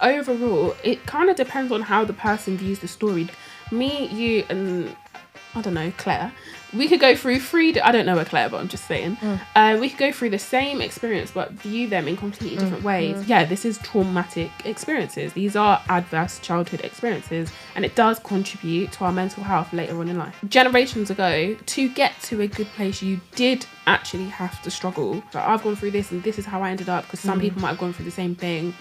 Overall, it kind of depends on how the person views the story. Me, you, and I don't know, Claire, we could go through I don't know her, Claire, but I'm just saying. We could go through the same experience but view them in completely different ways. Yeah, this is traumatic experiences. These are adverse childhood experiences, and it does contribute to our mental health later on in life. Generations ago, to get to a good place, you did actually have to struggle. Like, I've gone through this and this is how I ended up, because some people might have gone through the same thing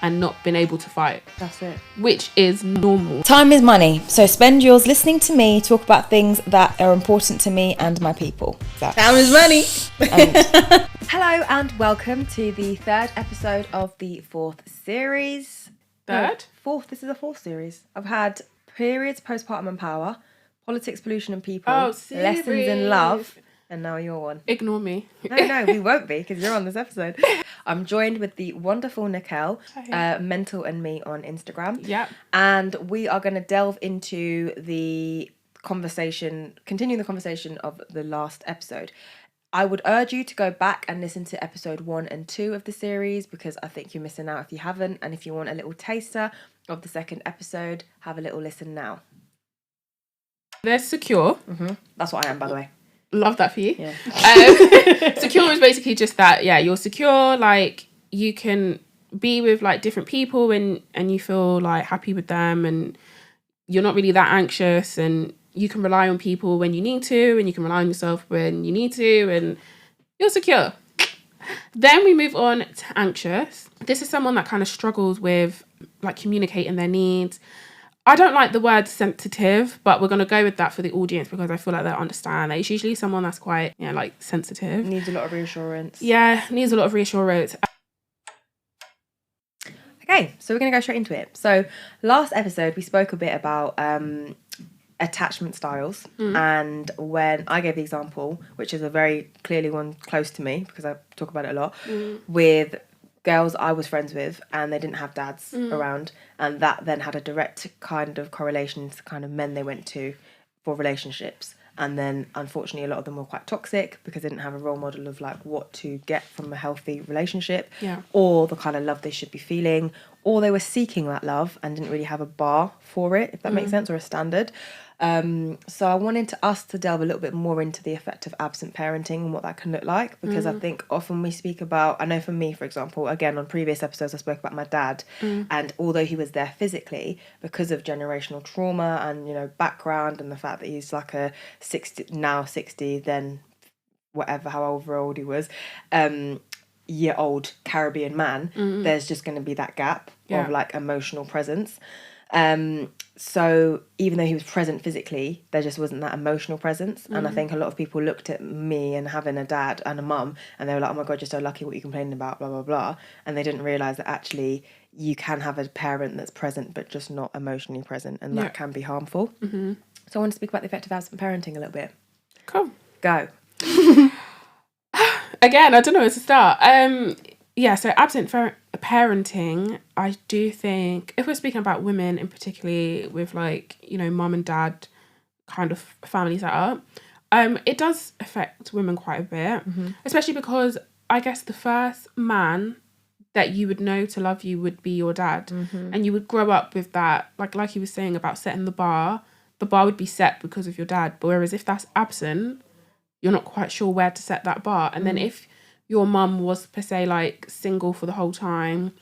and not been able to fight. That's it. Which is normal. Time is money, so spend yours listening to me talk about things that are important to me and my people. Time is money. Hello and welcome to the third episode of the fourth series. Third? Fourth. This is the fourth series. I've had periods, postpartum and power, politics, pollution and people, lessons in love, and now you're one. Ignore me. No, we won't be, because you're on this episode. I'm joined with the wonderful Nikelle, Mental and Me on Instagram. Yeah. And we are going to delve into the conversation, continuing the conversation of the last episode. I would urge you to go back and listen to episode 1 and 2 of the series, because I think you're missing out if you haven't. And if you want a little taster of the second episode, have a little listen now. They're secure. That's what I am, by the way. Love that for you. Yeah. Secure is basically just that, you're secure, like you can be with like different people and you feel like happy with them, and you're not really that anxious, and you can rely on people when you need to, and you can rely on yourself when you need to, and you're secure. Then we move on to anxious. This is someone that kind of struggles with like communicating their needs. I don't like the word sensitive, but we're going to go with that for the audience because I feel like they'll understand. It's usually someone that's quite, like sensitive. Needs a lot of reassurance. Yeah, needs a lot of reassurance. Okay, so we're going to go straight into it. So last episode, we spoke a bit about attachment styles. And when I gave the example, which is a very clearly one close to me because I talk about it a lot, with girls I was friends with and they didn't have dads around, and that then had a direct kind of correlation to the kind of men they went to for relationships. And then unfortunately a lot of them were quite toxic because they didn't have a role model of like what to get from a healthy relationship, or the kind of love they should be feeling, or they were seeking that love and didn't really have a bar for it, if that makes sense, or a standard. So I wanted us to delve a little bit more into the effect of absent parenting and what that can look like, because I think often we speak about, I know for me, for example, again, on previous episodes, I spoke about my dad, and although he was there physically, because of generational trauma and, background and the fact that he's like a 60, then whatever, however old he was, year-old Caribbean man, there's just going to be that gap of like emotional presence. So even though he was present physically, there just wasn't that emotional presence. And I think a lot of people looked at me and having a dad and a mum and they were like, oh my God, you're so lucky, what are you complaining about, blah, blah, blah. And they didn't realise that actually you can have a parent that's present but just not emotionally present, and that can be harmful. So I want to speak about the effect of absent parenting a little bit. Cool. Go. Again, I don't know where to start. So absent parenting, I do think, if we're speaking about women in particularly with like, mum and dad kind of family setup, it does affect women quite a bit, especially because I guess the first man that you would know to love you would be your dad, and you would grow up with that, like you were saying about setting the bar would be set because of your dad. But whereas if that's absent, you're not quite sure where to set that bar. And then if your mum was per se like single for the whole time,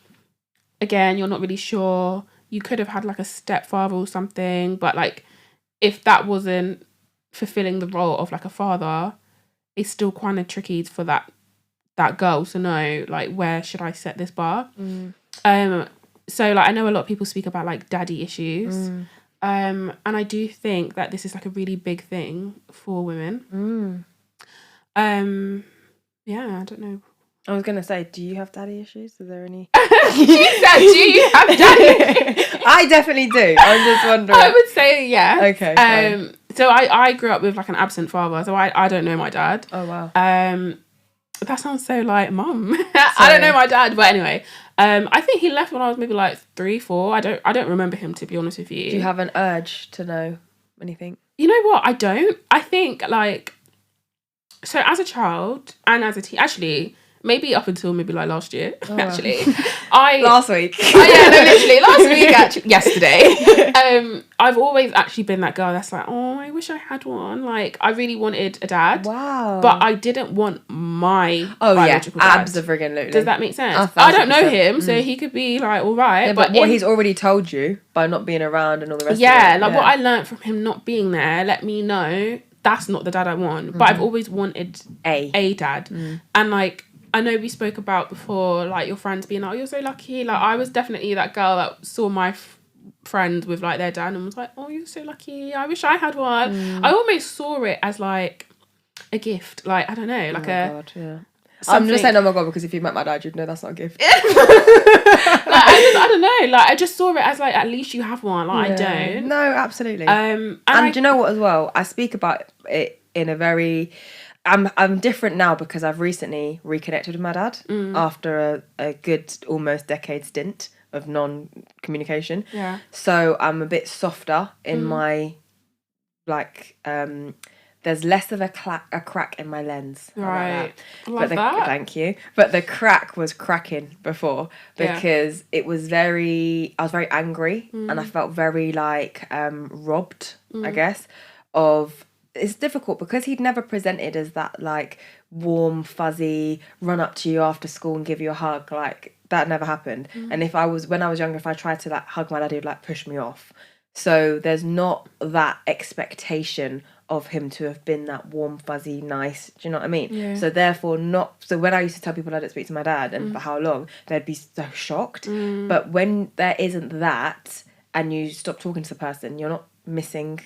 again, you're not really sure. You could have had like a stepfather or something, but like if that wasn't fulfilling the role of like a father, it's still kind of tricky for that girl to know like where should I set this bar. So like I know a lot of people speak about like daddy issues, and I do think that this is like a really big thing for women. Yeah, I don't know. I was going to say, do you have daddy issues? Is there any? She said, do you have daddy? I definitely do. I'm just wondering. I would say yeah. Okay. Fine. So I grew up with like an absent father, so I don't know my dad. Oh wow. That sounds so like mum. I don't know my dad, but anyway, I think he left when I was maybe like 3, 4. I don't remember him, to be honest with you. Do you have an urge to know anything? You know what? I don't. I think like, so as a child and as a teen, actually, maybe up until maybe like last year, actually. Last week. Literally last week, actually, yesterday. I've always actually been that girl that's like, oh, I wish I had one. Like, I really wanted a dad. Wow. But I didn't want my biological dad. Absolutely. Does that make sense? I don't know him, so he could be like, all right. Yeah, but what he's already told you by not being around and all the rest of it. Yeah, like what I learned from him not being there, let me know that's not the dad I want. But I've always wanted a dad. And like, I know we spoke about before, like your friends being like, oh, you're so lucky. Like, I was definitely that girl that saw my friend with like their dad and was like, oh, you're so lucky. I wish I had one. I almost saw it as like a gift. Like, I don't know, like God, yeah. I'm just saying, oh my God, because if you met my dad, you'd know that's not a gift. Like, I don't know. Like, I just saw it as like, at least you have one. Like, I don't. No, absolutely. And do you know what as well? I speak about it in a very... I'm different now because I've recently reconnected with my dad after a good almost decade stint of non-communication. Yeah. So I'm a bit softer in my, like, there's less of a crack in my lens. Right. Love that. Thank you. But the crack was cracking before because I was very angry and I felt very like robbed, I guess, of... It's difficult because he'd never presented as that like warm, fuzzy, run up to you after school and give you a hug. Like that never happened. And when I was younger, if I tried to like hug my dad, he would like push me off. So there's not that expectation of him to have been that warm, fuzzy, nice. Do you know what I mean? Yeah. So therefore so when I used to tell people I didn't speak to my dad and for how long, they'd be so shocked. But when there isn't that and you stop talking to the person, you're not missing...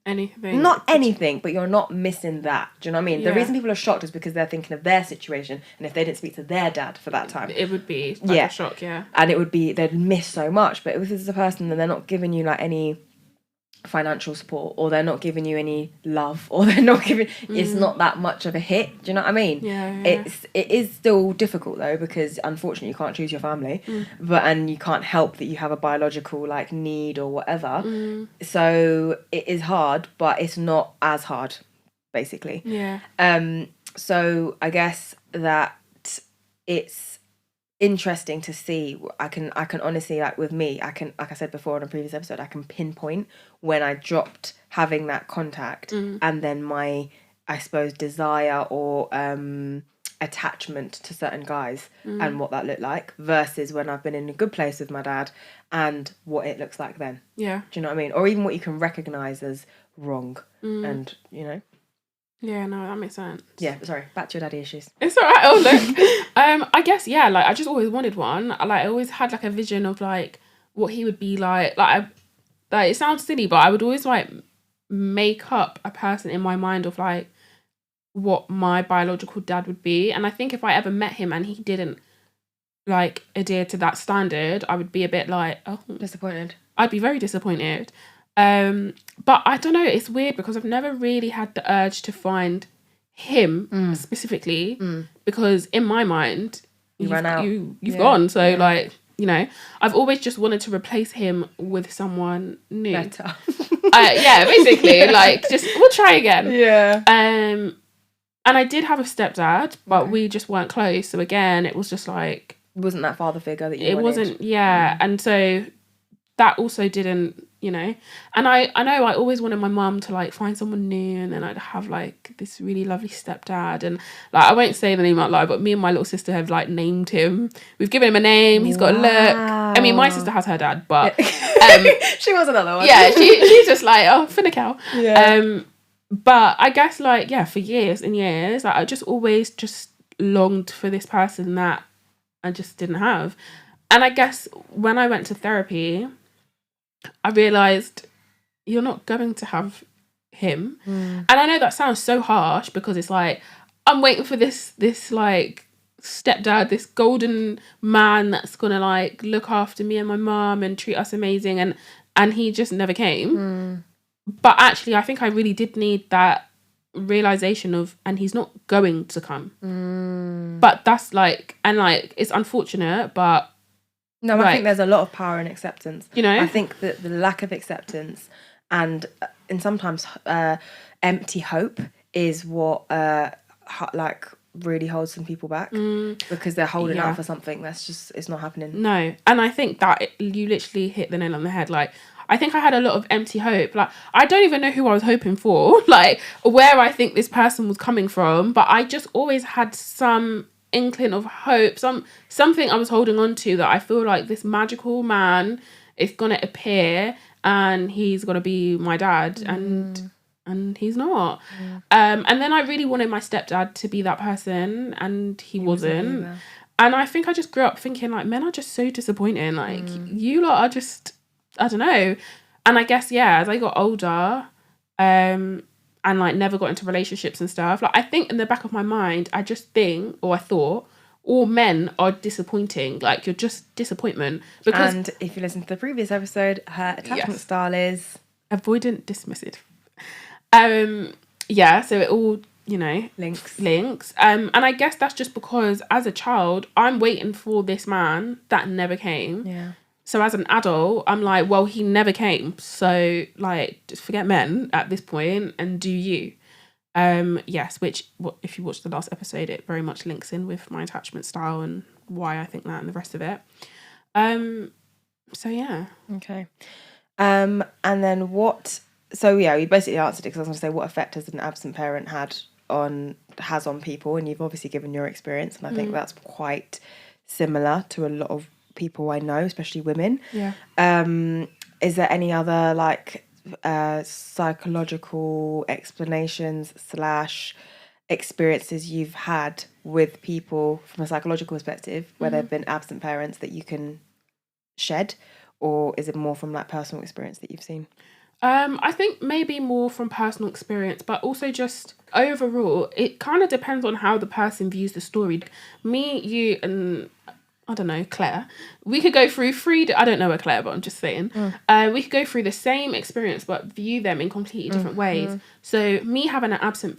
Not anything, but you're not missing that. Do you know what I mean? The reason people are shocked is because they're thinking of their situation, and if they didn't speak to their dad for that time, it would be like a shock, and it would be they'd miss so much. But if this is a person and they're not giving you like any financial support, or they're not giving you any love, or they're not giving, it's not that much of a hit. Do you know what I mean? Yeah. It is still difficult though, because unfortunately you can't choose your family, and you can't help that you have a biological like need or whatever. So it is hard, but it's not as hard, basically. Yeah. So I guess that it's interesting to see. I can honestly, like with me, I can, like I said before in a previous episode, I can pinpoint when I dropped having that contact and then my, I suppose, desire or attachment to certain guys and what that looked like versus when I've been in a good place with my dad and what it looks like then. Yeah. Do you know what I mean? Or even what you can recognise as wrong and, you know. Yeah, no, that makes sense. Yeah, sorry, back to your daddy issues. It's alright. Oh, look. I guess, yeah, like, I just always wanted one. Like, I always had, like, a vision of, like, what he would be like. Like, it sounds silly, but I would always, like, make up a person in my mind of, like, what my biological dad would be. And I think if I ever met him and he didn't, like, adhere to that standard, I would be a bit, like, oh. Disappointed. I'd be very disappointed. But I don't know, it's weird because I've never really had the urge to find him specifically because in my mind you've run out. You've gone. So like, you know, I've always just wanted to replace him with someone new. Better. Yeah, basically, like just we'll try again. Yeah. And I did have a stepdad, but we just weren't close. So again, it was just like it wasn't that father figure that you it wanted. Wasn't, yeah. And so that also didn't, you know, and I know I always wanted my mum to like find someone new and then I'd have like this really lovely stepdad and like I won't say the name out loud, but me and my little sister have like named him. We've given him a name. He's got a look. I mean, my sister has her dad, but she was another one. Yeah, she's just like, oh, for Nikelle. Yeah. But I guess like, yeah, for years and years, like, I just always just longed for this person that I just didn't have. And I guess when I went to therapy, I realised you're not going to have him. And I know that sounds so harsh because it's like, I'm waiting for this like stepdad, this golden man that's going to like look after me and my mum and treat us amazing. And he just never came. But actually, I think I really did need that realisation of, and he's not going to come. But that's like, and like, it's unfortunate, but no, I think there's a lot of power in acceptance. You know? I think that the lack of acceptance and sometimes empty hope is what like really holds some people back because they're holding out for something that's just, it's not happening. No. And I think that you literally hit the nail on the head. Like, I think I had a lot of empty hope. Like, I don't even know who I was hoping for, like, where I think this person was coming from. But I just always had some inkling of hope, something I was holding on to, that I feel like this magical man is going to appear and he's going to be my dad. And he's not. And then I really wanted my stepdad to be that person, and he wasn't. And I think I just grew up thinking, like, men are just so disappointing. Like, you lot are just, I don't know. And I guess, yeah, as I got older, and, like, never got into relationships and stuff, like, I think in the back of my mind, I thought, all men are disappointing. Like, you're just disappointment. And if you listen to the previous episode, her attachment style is... avoidant, dismissive. So it all, you know, links. And I guess that's just because as a child, I'm waiting for this man that never came. Yeah. So as an adult, I'm like, well, he never came. So, like, just forget men at this point and do you. Yes, which, if you watch the last episode, it very much links in with my attachment style and why I think that and the rest of it. So, yeah. Okay. And then what... So, yeah, you basically answered it, because I was going to say, what effect has an absent parent has on people? And you've obviously given your experience, and I think that's quite similar to a lot of people I know, especially women. Yeah. Is there any other, like, psychological explanations / experiences you've had with people from a psychological perspective where there have been absent parents that you can shed? Or is it more from, like, personal experience that you've seen? I think maybe more from personal experience, but also just overall, it kind of depends on how the person views the story. Me, you, and I don't know, Claire, we could go through I don't know her, Claire, but I'm just saying. We could go through the same experience, but view them in completely different ways. So me having an absent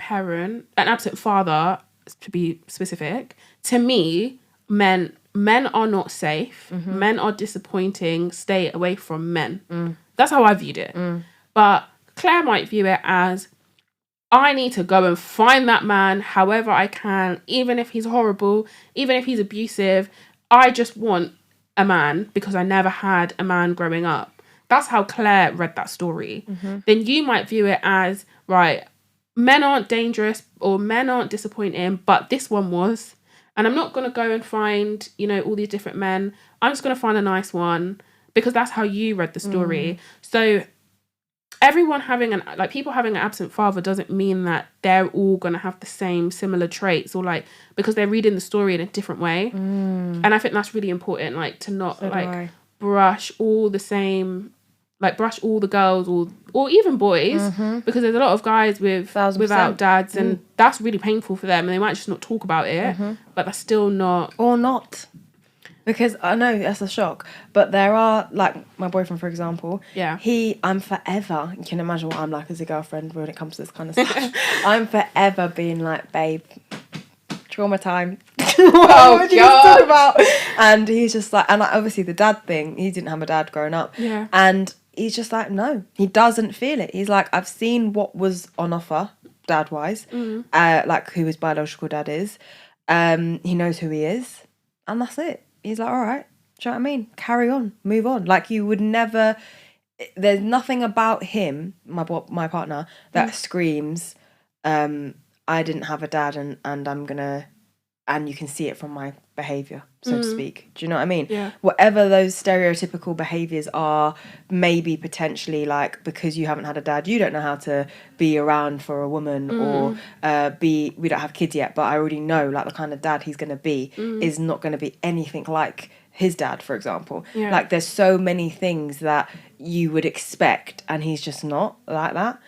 father, to be specific, to me, men are not safe. Men are disappointing. Stay away from men. That's how I viewed it. But Claire might view it as, I need to go and find that man however I can, even if he's horrible, even if he's abusive. I just want a man because I never had a man growing up. That's how Claire read that story. Then you might view it as, right, men aren't dangerous or men aren't disappointing, but this one was. And I'm not going to go and find, you know, all these different men. I'm just going to find a nice one because that's how you read the story. So everyone people having an absent father doesn't mean that they're all going to have the same similar traits, or like, because they're reading the story in a different way. And I think that's really important, like, to not brush all the same, like, brush all the girls or even boys, because there's a lot of guys without dads, and that's really painful for them, and they might just not talk about it, but that's still not. Or not. Because I know that's a shock, but there are, like, my boyfriend, for example. Yeah. I'm forever, you can imagine what I'm like as a girlfriend when it comes to this kind of stuff. I'm forever being like, babe, trauma time. What would you talk about? And he's just like, and, like, obviously the dad thing, he didn't have a dad growing up. Yeah. And he's just like, no, he doesn't feel it. He's like, I've seen what was on offer, dad-wise, like who his biological dad is. He knows who he is, and that's it. He's like, all right, do you know what I mean? Carry on, move on. Like, you would never, there's nothing about him, my partner, that screams, I didn't have a dad and I'm gonna, and you can see it from my behaviour, so to speak. Do you know what I mean? Yeah. Whatever those stereotypical behaviours are, maybe potentially, like, because you haven't had a dad, you don't know how to be around for a woman, or we don't have kids yet, but I already know, like, the kind of dad he's going to be is not going to be anything like his dad, for example. Yeah. Like, there's so many things that you would expect, and he's just not like that.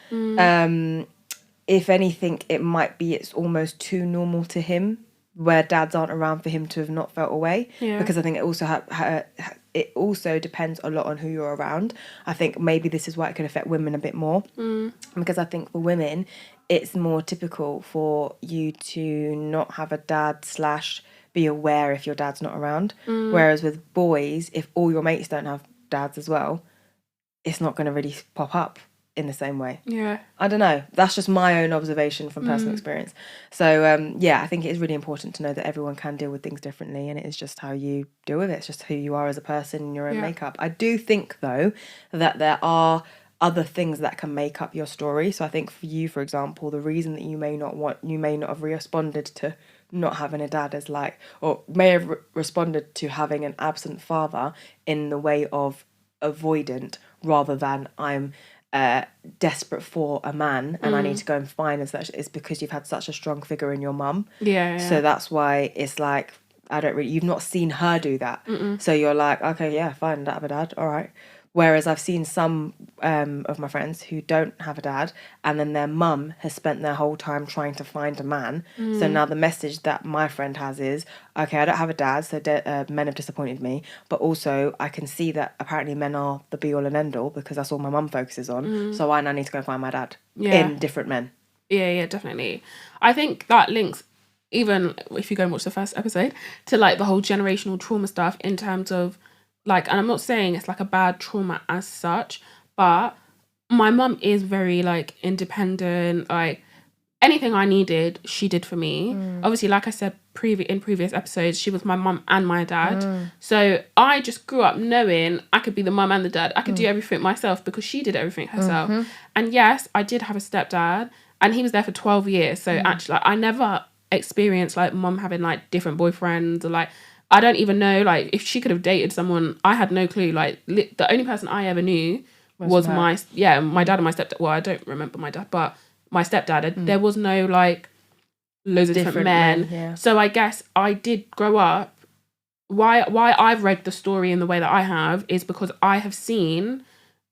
If anything, it might be it's almost too normal to him, where dads aren't around, for him to have not felt away. Yeah. Because I think it also it also depends a lot on who you're around. I think maybe this is why it could affect women a bit more. Because I think for women, it's more typical for you to not have a dad / be aware if your dad's not around. Whereas with boys, if all your mates don't have dads as well, it's not going to really pop up. in the same way. Yeah. I don't know. That's just my own observation from personal experience. So, yeah, I think it is really important to know that everyone can deal with things differently, and it is just how you deal with it. It's just who you are as a person in your own makeup. I do think, though, that there are other things that can make up your story. So I think for you, for example, the reason that you may not have responded to not having a dad is like, or may have responded to having an absent father in the way of avoidant rather than I'm desperate for a man and I need to go and find and such, is because you've had such a strong figure in your mum. Yeah. So that's why it's like, you've not seen her do that. So you're like, okay, yeah, fine, I don't have a dad, all right. Whereas I've seen some of my friends who don't have a dad, and then their mum has spent their whole time trying to find a man. So now the message that my friend has is, okay, I don't have a dad, so men have disappointed me. But also I can see that apparently men are the be all and end all because that's all my mum focuses on. So I now need to go find my dad in different men. Yeah, definitely. I think that links, even if you go and watch the first episode, to like the whole generational trauma stuff in terms of like, and I'm not saying it's like a bad trauma as such, but my mum is very like independent, like anything I needed, she did for me. Obviously, like I said in previous episodes, she was my mum and my dad. So I just grew up knowing I could be the mum and the dad. I could do everything myself because she did everything herself. And yes, I did have a stepdad and he was there for 12 years. So actually, like, I never experienced like mum having like different boyfriends or like, I don't even know, like, if she could have dated someone, I had no clue. Like, the only person I ever knew was my dad and my stepdad. Well, I don't remember my dad, but my stepdad. There was no, like, loads of different men. Yeah. So I guess I did grow up. Why I've read the story in the way that I have is because I have seen,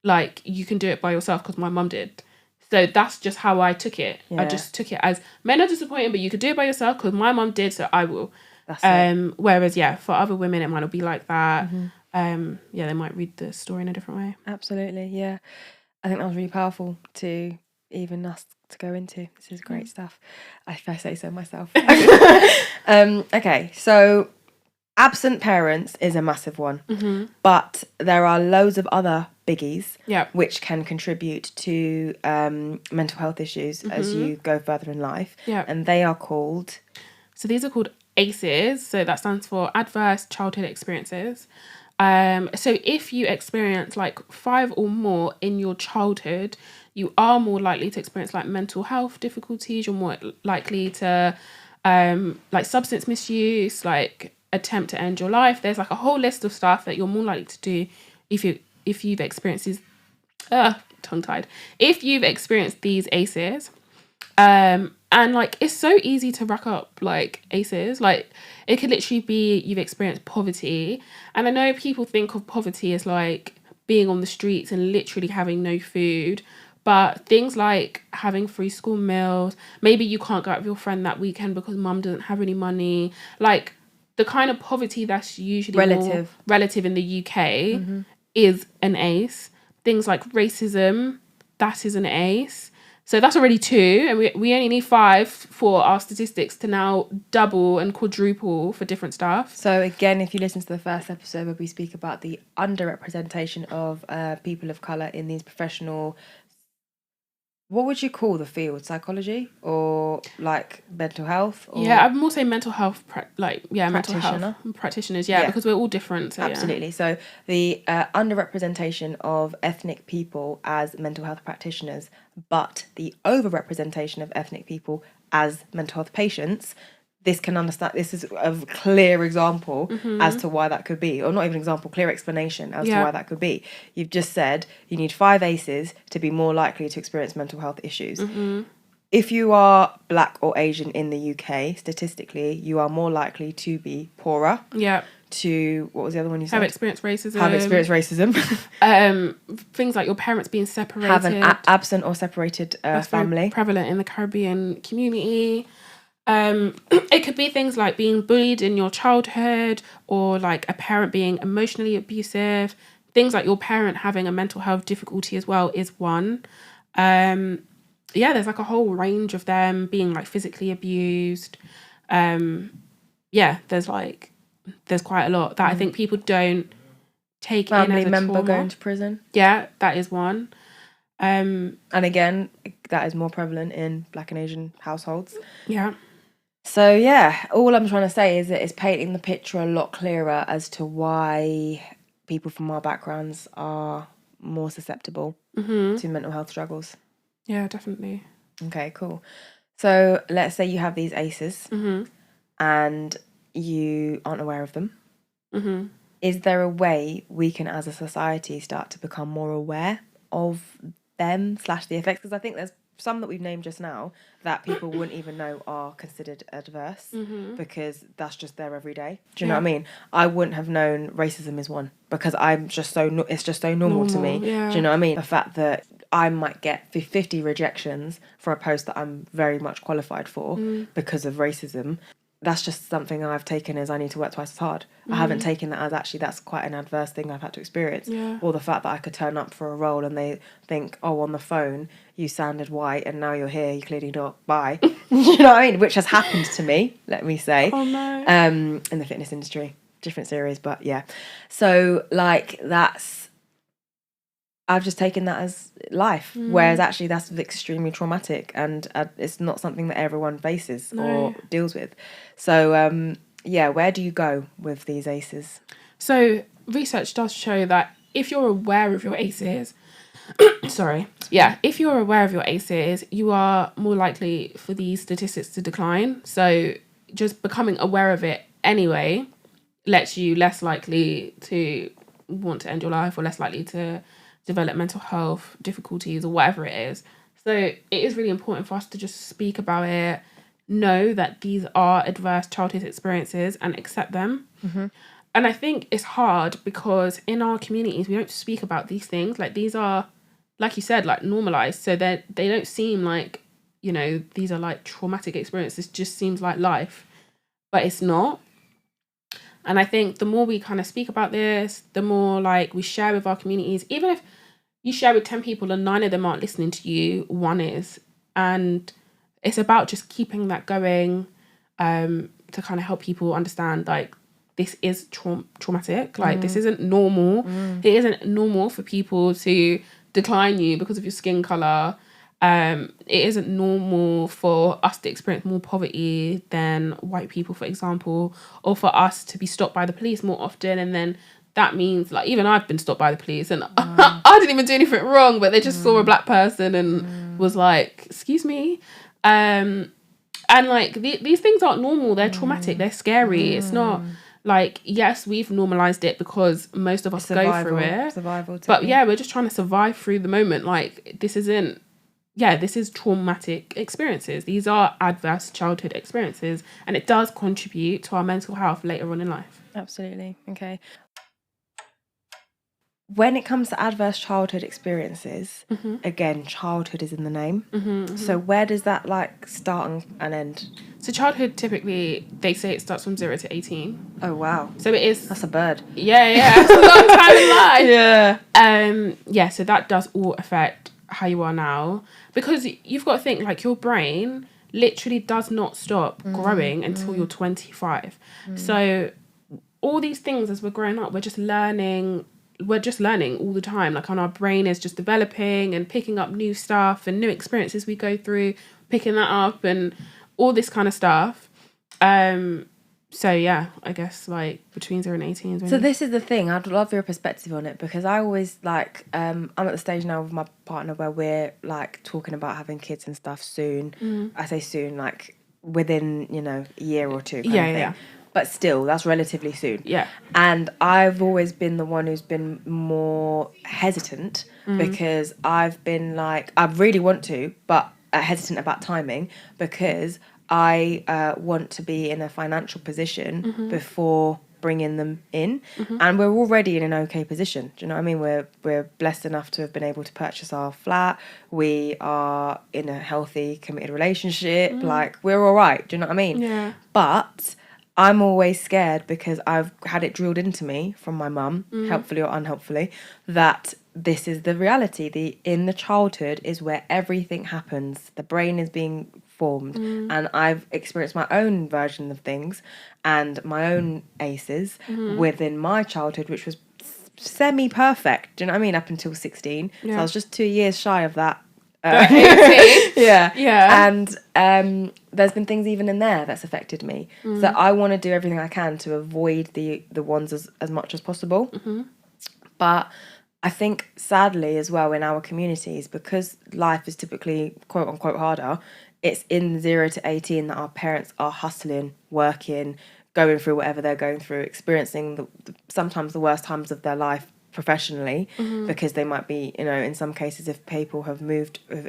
like, you can do it by yourself because my mum did. So that's just how I took it. Yeah. I just took it as, men are disappointing, but you could do it by yourself because my mum did, so I will. That's it. Whereas, yeah, for other women, it might not be like that. Yeah, they might read the story in a different way. Absolutely, yeah. I think that was really powerful to even us to go into. This is great stuff, if I say so myself. Okay, so absent parents is a massive one, but there are loads of other biggies which can contribute to mental health issues as you go further in life, and they are called... So these are called ACEs, so that stands for Adverse Childhood Experiences. So if you experience like 5 or more in your childhood, you are more likely to experience like mental health difficulties. You're more likely to like substance misuse, like attempt to end your life. There's like a whole list of stuff that you're more likely to do if you've experienced these tongue-tied. If you've experienced these ACEs. And like it's so easy to rack up like ACEs. Like it could literally be you've experienced poverty, and I know people think of poverty as like being on the streets and literally having no food, but things like having free school meals, maybe you can't go out with your friend that weekend because mum doesn't have any money, like the kind of poverty that's usually relative in the UK is an ACE. Things like racism, that is an ACE. So that's already 2, and we only need 5 for our statistics to now double and quadruple for different stuff. So again, if you listen to the first episode where we speak about the underrepresentation of people of colour in these professional... What would you call the field? Psychology or like mental health? Or yeah, I'd more say mental health, mental health practitioners. Yeah, because we're all different. So absolutely. Yeah. So the underrepresentation of ethnic people as mental health practitioners, but the overrepresentation of ethnic people as mental health patients. This is a clear example as to why that could be, or not even example, clear explanation as to why that could be. You've just said you need 5 ACEs to be more likely to experience mental health issues. If you are Black or Asian in the UK, statistically, you are more likely to be poorer. Yeah. To, what was the other one you said? Have experienced racism. Things like your parents being separated. Have an absent or separated family. Very prevalent in the Caribbean community. It could be things like being bullied in your childhood, or like a parent being emotionally abusive. Things like your parent having a mental health difficulty as well is one. There's like a whole range of them being like physically abused. There's quite a lot that I think people don't take in as a family member trauma. going to prison. Yeah, that is one. And again, that is more prevalent in Black and Asian households. Yeah. So yeah, all I'm trying to say is that it's painting the picture a lot clearer as to why people from our backgrounds are more susceptible to mental health struggles. Yeah, definitely. Okay, cool. So let's say you have these ACEs and you aren't aware of them. Is there a way we can, as a society, start to become more aware of them / the effects? Because I think there's some that we've named just now that people wouldn't even know are considered adverse because that's just there every day. Do you know what I mean? I wouldn't have known racism is one because I'm just so it's just so normal to me. Yeah. Do you know what I mean? The fact that I might get 50 rejections for a post that I'm very much qualified for because of racism. That's just something I've taken as I need to work twice as hard. I haven't taken that as actually that's quite an adverse thing I've had to experience. Yeah. Or the fact that I could turn up for a role and they think, oh, on the phone, you sounded white and now you're here, you're clearly not bi. You know what I mean? Which has happened to me, let me say. Oh, no. In the fitness industry. Different series, but yeah. So, like, I've just taken that as life, whereas actually that's extremely traumatic and it's not something that everyone faces or deals with. So, yeah, where do you go with these ACEs? So research does show that if you're aware of your ACEs, if you're aware of your ACEs, you are more likely for these statistics to decline. So just becoming aware of it anyway lets you less likely to want to end your life or less likely to develop mental health difficulties or whatever it is. So it is really important for us to just speak about it, know that these are adverse childhood experiences and accept them. And I think it's hard because in our communities, we don't speak about these things. Like these are, like you said, like normalized. So they don't seem like, you know, these are like traumatic experiences. It just seems like life, but it's not. And I think the more we kind of speak about this, the more like we share with our communities, even if you share with 10 people and 9 of them aren't listening to you, 1 is. And it's about just keeping that going to kind of help people understand like this is traumatic. Like this isn't normal. It isn't normal for people to decline you because of your skin colour. It isn't normal for us to experience more poverty than white people, for example, or for us to be stopped by the police more often. And then that means, like, even I've been stopped by the police and I didn't even do anything wrong, but they just saw a black person and was like, excuse me. And like, these things aren't normal. They're traumatic. They're scary. It's not like, yes, we've normalized it because most of us go through it. Survival. But yeah, we're just trying to survive through the moment. Like, this is traumatic experiences. These are adverse childhood experiences, and it does contribute to our mental health later on in life. Absolutely. Okay. When it comes to adverse childhood experiences, again, childhood is in the name. So where does that like start and end? So childhood, typically, they say it starts from 0 to 18. Oh, wow. So it is... That's a bird. Yeah. It's a long time in life. Yeah. So that does all affect how you are now. Because you've got to think, like, your brain literally does not stop growing until you're 25. So all these things as we're growing up, we're just learning all the time. Like, and our brain is just developing and picking up new stuff and new experiences we go through, picking that up and all this kind of stuff. So yeah, I guess like between 0 and 18. So this is the thing. I'd love your perspective on it because I always like, I'm at the stage now with my partner where we're like talking about having kids and stuff soon. I say soon, like within, a year or two. Kind of thing. Yeah. But still, that's relatively soon. Yeah. And I've always been the one who's been more hesitant because I've been like, I really want to, but hesitant about timing because I want to be in a financial position before bringing them in. And we're already in an okay position. Do you know what I mean? We're blessed enough to have been able to purchase our flat. We are in a healthy, committed relationship. Like, we're all right. Do you know what I mean? Yeah. But I'm always scared because I've had it drilled into me from my mum, helpfully or unhelpfully, that this is the reality. In the childhood is where everything happens. The brain is being formed. And I've experienced my own version of things and my own ACEs within my childhood, which was semi-perfect. Do you know what I mean? Up until 16. So I was just 2 years shy of that. 18. Yeah. And there's been things even in there that's affected me. So I want to do everything I can to avoid the ones as much as possible. But I think, sadly, as well, in our communities, because life is typically quote unquote harder, it's in 0 to 18 that our parents are hustling, working, going through whatever they're going through, experiencing sometimes the worst times of their life professionally, because they might be, in some cases, if people have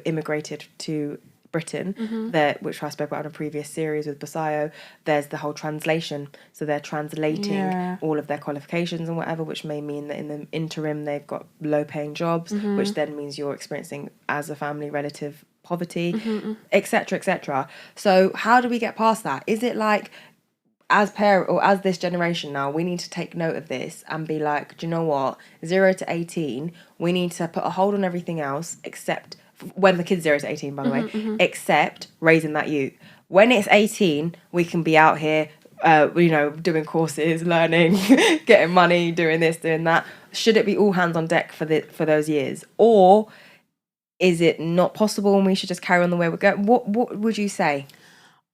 immigrated to Britain, which I spoke about in a previous series with Basayo, there's the whole translation. So they're translating all of their qualifications and whatever, which may mean that in the interim they've got low-paying jobs, which then means you're experiencing, as a family, relative poverty, etc., etc. So how do we get past that? Is it like, as parent or as this generation now, we need to take note of this and be like, do you know what? 0 to 18, we need to put a hold on everything else, except when the kid's 0 to 18, by the way, except raising that youth. When it's 18, we can be out here, doing courses, learning, getting money, doing this, doing that. Should it be all hands on deck for those years, or is it not possible and we should just carry on the way we're going? What would you say?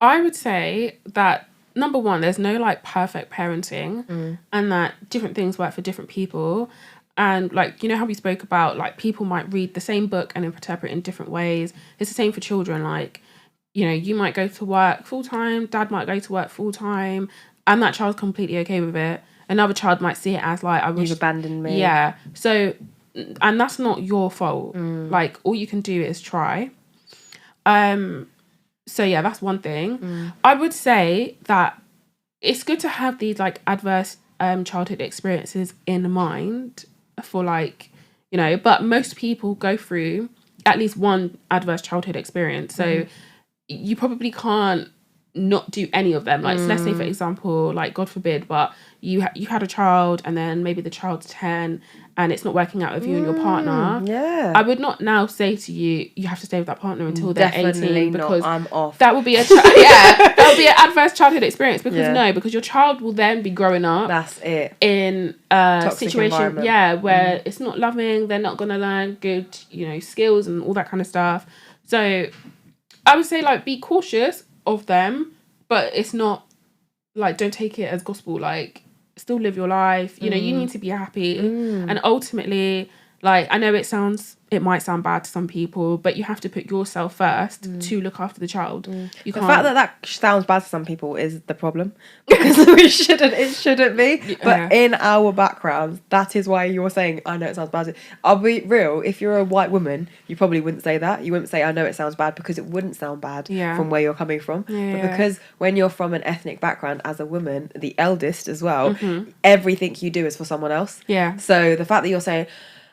I would say that, number one, there's no like perfect parenting, and that different things work for different people. And like, how we spoke about, like, people might read the same book and interpret it in different ways. It's the same for children. Like, you might go to work full time, dad might go to work full time, and that child's completely okay with it. Another child might see it as like, you've abandoned me. Yeah. So, and that's not your fault. Like, all you can do is try. So yeah, that's one thing. I would say that it's good to have these like adverse childhood experiences in mind for like, but most people go through at least one adverse childhood experience. So you probably can't not do any of them. Like, so let's say, for example, like, God forbid, but you had a child and then maybe the child's 10 and it's not working out with you and your partner. Yeah. I would not now say to you, you have to stay with that partner until they're Definitely 18, because I'm off. That would be that would be an adverse childhood experience, because because your child will then be growing up. That's it. In a Toxic situation, where it's not loving, they're not gonna learn good, skills and all that kind of stuff. So I would say, like, be cautious of them, but it's not like, don't take it as gospel. Like, still live your life. You need to be happy, and ultimately, like, I know it might sound bad to some people, but you have to put yourself first to look after the child. You can't. The fact that sounds bad to some people is the problem, because it shouldn't be. But in our background, that is why you're saying, I know it sounds bad. I'll be real. If you're a white woman, you probably wouldn't say that. You wouldn't say, I know it sounds bad, because it wouldn't sound bad from where you're coming from. But because when you're from an ethnic background as a woman, the eldest as well, everything you do is for someone else. Yeah. So the fact that you're saying,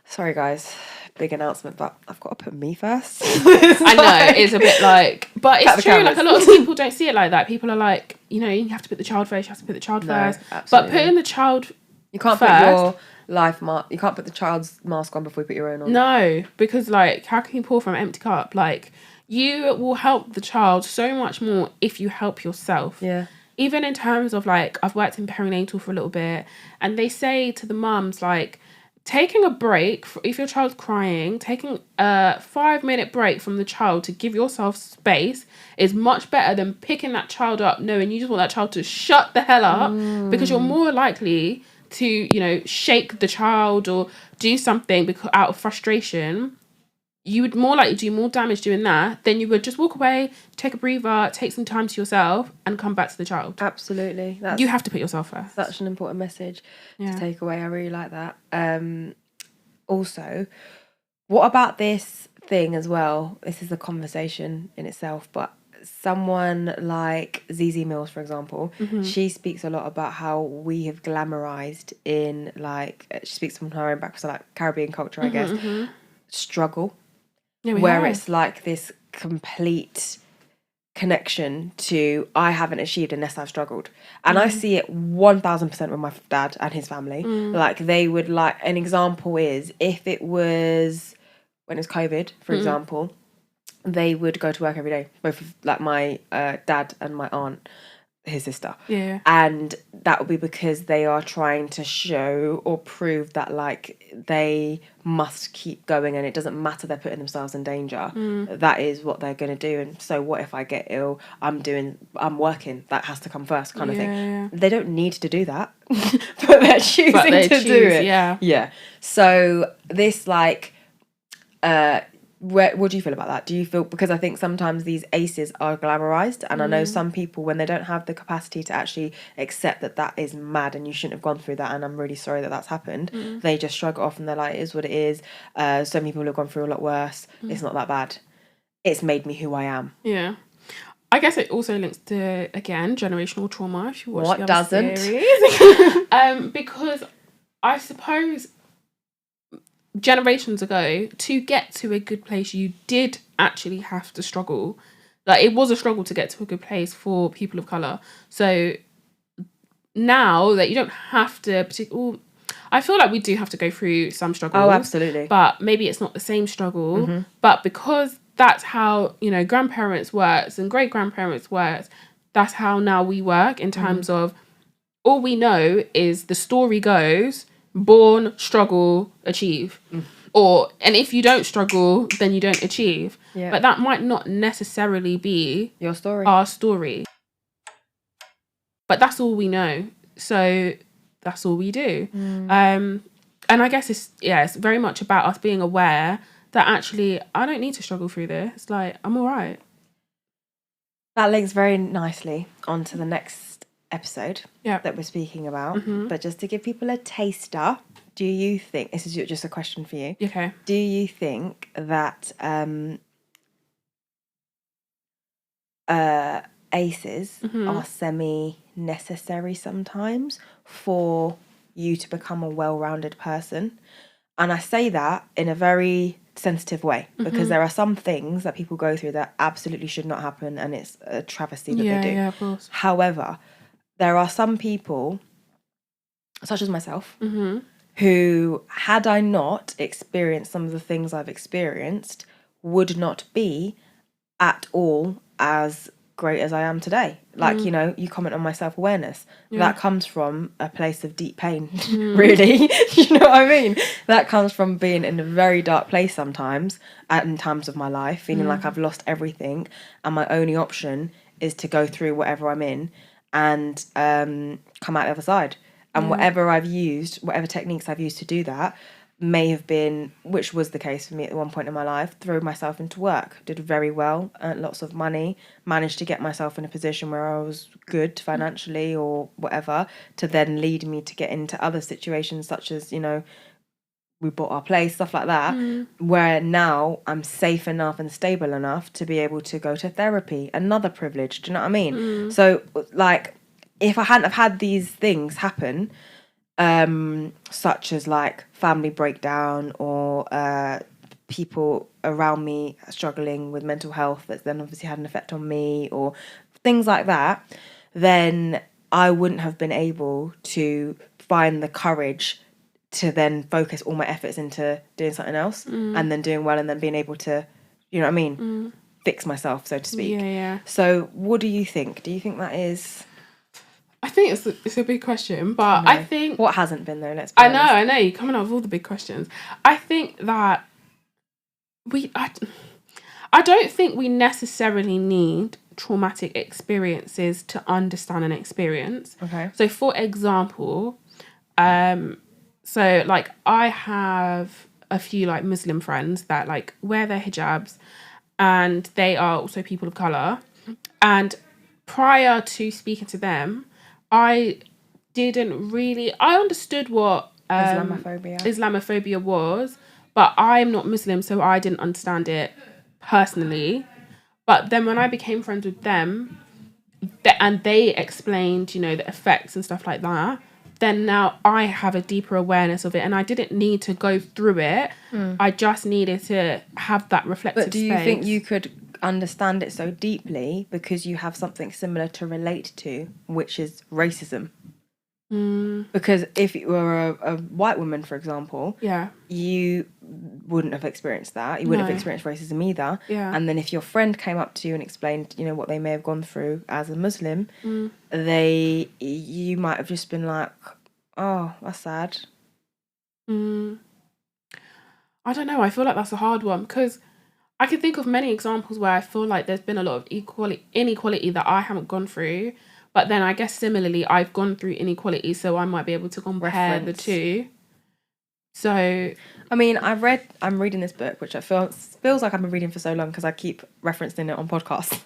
sorry guys, big announcement, but I've got to put me first. I know, it's a bit like, but it's true, like, a lot of people don't see it like that. People are like, you have to put the child first, you have to put the child first. Absolutely. But putting the child you can't first, put your life you can't put the child's mask on before you put your own on. No, because, like, how can you pour from an empty cup? Like, you will help the child so much more if you help yourself. Yeah. Even in terms of, like, I've worked in perinatal for a little bit, and they say to the mums, like, taking a break, if your child's crying, taking a 5-minute break from the child to give yourself space is much better than picking that child up knowing you just want that child to shut the hell up, because you're more likely to, shake the child or do something out of frustration. You would more likely do more damage doing that than you would just walk away, take a breather, take some time to yourself and come back to the child. Absolutely. You have to put yourself first. Such an important message to take away. I really like that. Also, what about this thing as well? This is a conversation in itself, but someone like ZZ Mills, for example, she speaks a lot about how we have glamorized in, like, she speaks from her own background, so like Caribbean culture, I guess, struggle. Where it's like this complete connection to, I haven't achieved unless I've struggled. And I see it 1000% with my dad and his family. Like, they would, like, an example is, if it was when it was COVID, for example, they would go to work every day. Both of, like, my dad and my aunt, his sister. Yeah. And that would be because they are trying to show or prove that like they must keep going and it doesn't matter, they're putting themselves in danger. That is what they're going to do. And so what if I get ill? I'm working. That has to come first, kind of thing. Yeah. They don't need to do that, but they're choosing to do it. Yeah. So this like, what do you feel about that? Do you feel, because I think sometimes these aces are glamorized, and I know some people, when they don't have the capacity to actually accept that that is mad and you shouldn't have gone through that, and I'm really sorry that that's happened, they just shrug it off and they're like, it is what it is. So many people have gone through a lot worse. It's not that bad. It's made me who I am. Yeah. I guess it also links to, again, generational trauma, if you watch What the other doesn't? series. Because I suppose generations ago, to get to a good place, you did actually have to struggle. Like, it was a struggle to get to a good place for people of colour. So now that you don't have to I feel like we do have to go through some struggles. Oh, absolutely. But maybe it's not the same struggle. But because that's how, grandparents works and great-grandparents works, that's how now we work in terms of all we know is the story goes, born, struggle, achieve. And if you don't struggle, then you don't achieve. Yeah. But that might not necessarily be Your story. our story. But that's all we know. So that's all we do. And I guess it's very much about us being aware that actually I don't need to struggle through this. Like, I'm all right. That links very nicely onto the next episode Yeah. that we're speaking about. But just to give people a taster, do you think, this is just a question for you, Okay. do you think that aces are semi-necessary sometimes for you to become a well-rounded person? And I say that in a very sensitive way, because there are some things that people go through that absolutely should not happen, and it's a travesty that they do. Yeah, of course. However, there are some people, such as myself, who, had I not experienced some of the things I've experienced, would not be at all as great as I am today. Like, you comment on my self-awareness. That comes from a place of deep pain, really. You know what I mean? That comes from being in a very dark place sometimes, in times of my life, feeling like I've lost everything, and my only option is to go through whatever I'm in and come out the other side. And whatever techniques I've used to do that may have been, which was the case for me at one point in my life, throw myself into work. Did very well, earned lots of money, managed to get myself in a position where I was good financially or whatever, to then lead me to get into other situations such as, we bought our place, stuff like that, where now I'm safe enough and stable enough to be able to go to therapy. Another privilege, do you know what I mean? So, like, if I hadn't have had these things happen, such as like family breakdown or people around me struggling with mental health that's then obviously had an effect on me, or things like that, then I wouldn't have been able to find the courage to then focus all my efforts into doing something else and then doing well and then being able to, you know what I mean, fix myself, so to speak. Yeah. So what do you think? Do you think that is... I think it's a big question, but I think... What hasn't been, though? Let's be honest. I know. You're coming up with all the big questions. I think that I don't think we necessarily need traumatic experiences to understand an experience. Okay. So, for example, like, I have a few, like, Muslim friends that, like, wear their hijabs, and they are also people of colour. And prior to speaking to them, I understood what Islamophobia was, but I'm not Muslim, so I didn't understand it personally. But then when I became friends with them, and they explained, the effects and stuff like that, then now I have a deeper awareness of it, and I didn't need to go through it. I just needed to have that reflective space. But do you think you could understand it so deeply because you have something similar to relate to, which is racism? Because if you were a white woman, for example, wouldn't have experienced that. You wouldn't have No. experienced racism either. Yeah. And then if your friend came up to you and explained, you know, what they may have gone through as a Muslim, you might have just been like, oh, that's sad. I don't know. I feel like that's a hard one because I can think of many examples where I feel like there's been a lot of inequality that I haven't gone through. But then I guess similarly, I've gone through inequality, so I might be able to compare the two. So, I mean, I'm reading this book, which feels like I've been reading for so long because I keep referencing it on podcasts,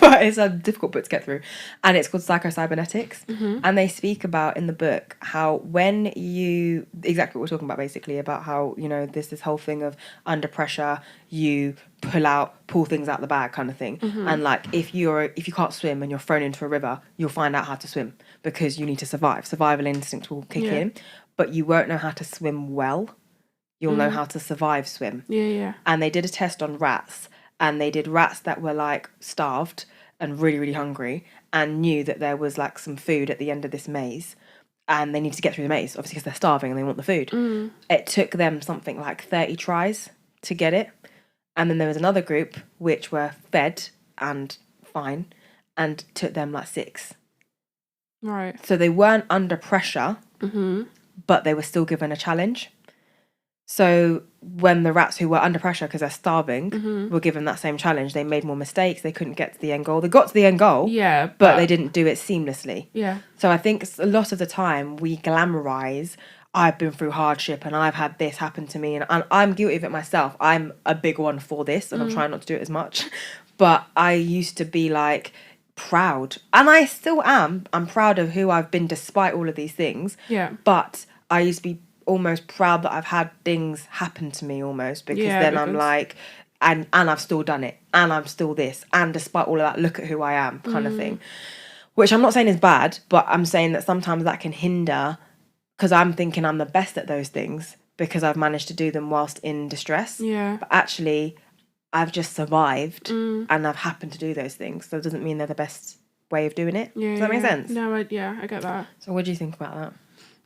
but it's a difficult book to get through. And it's called Psycho-Cybernetics. And they speak about in the book how when you, exactly what we're talking about basically, about how, you know, this whole thing of under pressure, you pull things out the bag kind of thing. And like, if you can't swim and you're thrown into a river, you'll find out how to swim because you need to survive. Survival instinct will kick in. But you won't know how to swim well. You'll know how to survive swim. Yeah. And they did a test on rats, and they did rats that were like starved and really, really hungry and knew that there was like some food at the end of this maze and they need to get through the maze, obviously because they're starving and they want the food. It took them something like 30 tries to get it. And then there was another group which were fed and fine and took them like 6. Right. So they weren't under pressure, but they were still given a challenge. So when the rats who were under pressure because they're starving were given that same challenge, they made more mistakes. They couldn't get to the end goal. They got to the end goal, but they didn't do it seamlessly. Yeah. So I think a lot of the time we glamorize, I've been through hardship and I've had this happen to me, and I'm guilty of it myself. I'm a big one for this, and I'm trying not to do it as much. But I used to be like proud, and I still am. I'm proud of who I've been despite all of these things. Yeah. But I used to be almost proud that I've had things happen to me almost because I'm like, and I've still done it, and I'm still this, and despite all of that, look at who I am kind of thing. Which I'm not saying is bad, but I'm saying that sometimes that can hinder because I'm thinking I'm the best at those things because I've managed to do them whilst in distress. Yeah. But actually, I've just survived and I've happened to do those things. So it doesn't mean they're the best way of doing it. Yeah. Does that make sense? No, I get that. So what do you think about that?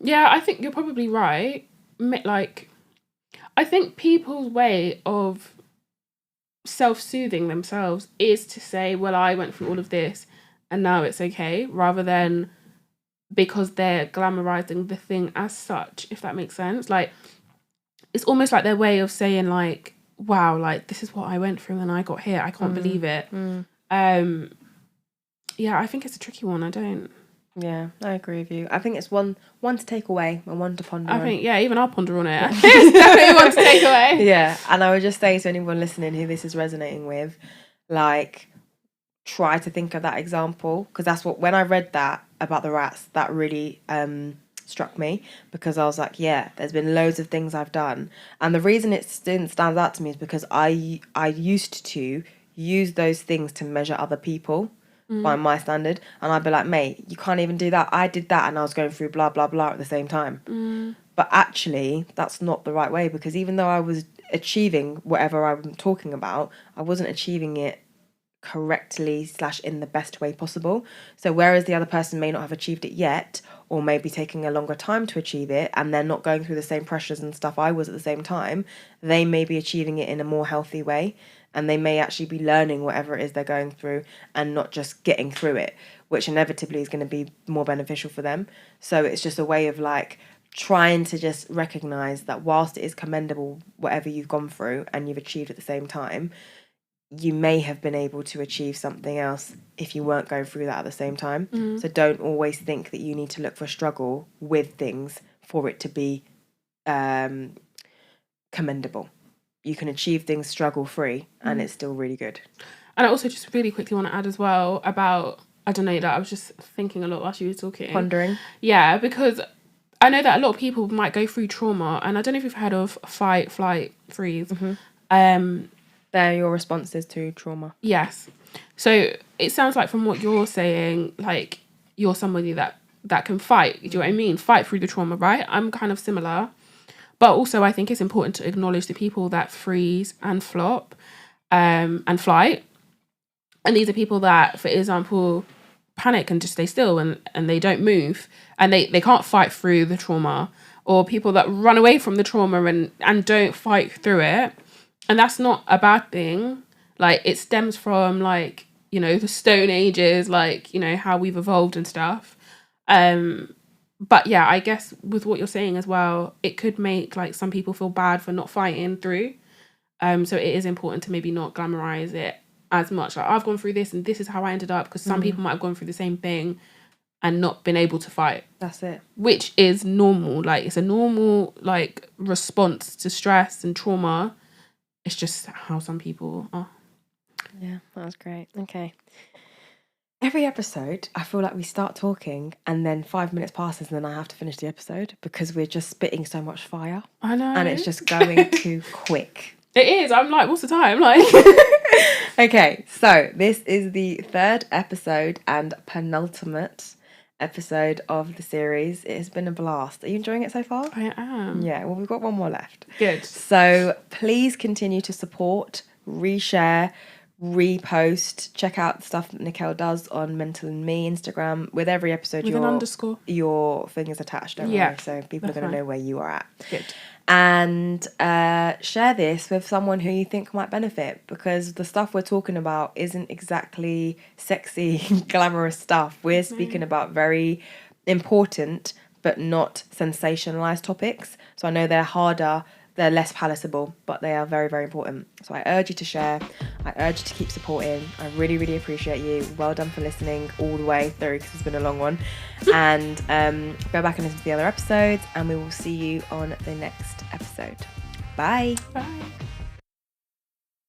Yeah, I think you're probably right. Like, I think people's way of self-soothing themselves is to say, well, I went through all of this and now it's okay, rather than because they're glamorizing the thing as such, if that makes sense. Like, it's almost like their way of saying, like, wow, like, this is what I went through and I got here. I can't believe it. Yeah, I think it's a tricky one. I don't... Yeah, I agree with you. I think it's one to take away and one to ponder on. I think, yeah, even I'll ponder on it. It's definitely one to take away. Yeah, and I would just say to anyone listening who this is resonating with, like, try to think of that example, because that's what, when I read that about the rats, that really struck me, because I was like, yeah, there's been loads of things I've done. And the reason it stands out to me is because I used to use those things to measure other people by my standard, and I'd be like, mate, you can't even do that. I did that and I was going through blah blah blah at the same time. But actually that's not the right way, because even though I was achieving whatever I'm talking about, I wasn't achieving it correctly / in the best way possible. So whereas the other person may not have achieved it yet, or maybe taking a longer time to achieve it, and they're not going through the same pressures and stuff I was at the same time, they may be achieving it in a more healthy way, and they may actually be learning whatever it is they're going through and not just getting through it, which inevitably is going to be more beneficial for them. So it's just a way of like trying to just recognise that whilst it is commendable whatever you've gone through and you've achieved at the same time, you may have been able to achieve something else if you weren't going through that at the same time. So don't always think that you need to look for struggle with things for it to be commendable. You can achieve things struggle-free and it's still really good. And I also just really quickly want to add as well about, I don't know, that I was just thinking a lot while you were talking. Pondering. Yeah, because I know that a lot of people might go through trauma, and I don't know if you've heard of fight, flight, freeze. They're your responses to trauma. Yes. So it sounds like from what you're saying, like, you're somebody that can fight. Do you know what I mean? Fight through the trauma, right? I'm kind of similar. But also I think it's important to acknowledge the people that freeze and flop and flight. And these are people that, for example, panic and just stay still and they don't move. And they can't fight through the trauma. or people that run away from the trauma and don't fight through it. And that's not a bad thing. Like, it stems from, like, you know, the Stone Ages, like, you know, how we've evolved and stuff. But yeah, I guess with what you're saying as well, it could make, like, some people feel bad for not fighting through. So it is important to maybe not glamorize it as much. Like, I've gone through this and this is how I ended up, because some people might have gone through the same thing and not been able to fight. That's it. Which is normal. Like, it's a normal, like, response to stress and trauma. It's just how some people are. Yeah, that was great. Okay. Every episode, I feel like we start talking and then 5 minutes passes and then I have to finish the episode because we're just spitting so much fire. I know. And it's just going too quick. It is. I'm like, what's the time? Like, okay, so this is the third episode and penultimate episode of the series. It has been a blast. Are you enjoying it so far? I am. Yeah, well, we've got one more left. Good. So please continue to support, reshare, repost, check out the stuff that Nikelle does on Mental and Me Instagram. With every episode, With an underscore. Your thing is attached, don't worry. So people are going to know where you are at. Good. And share this with someone who you think might benefit, because the stuff we're talking about isn't exactly sexy, glamorous stuff. We're speaking about very important but not sensationalized topics. So I know they're harder, they're less palatable, but they are very, very important. So I urge you to share. I urge you to keep supporting. I really, really appreciate you. Well done for listening all the way through, because it's been a long one. And go back and listen to the other episodes, and we will see you on the next episode. Bye. Bye.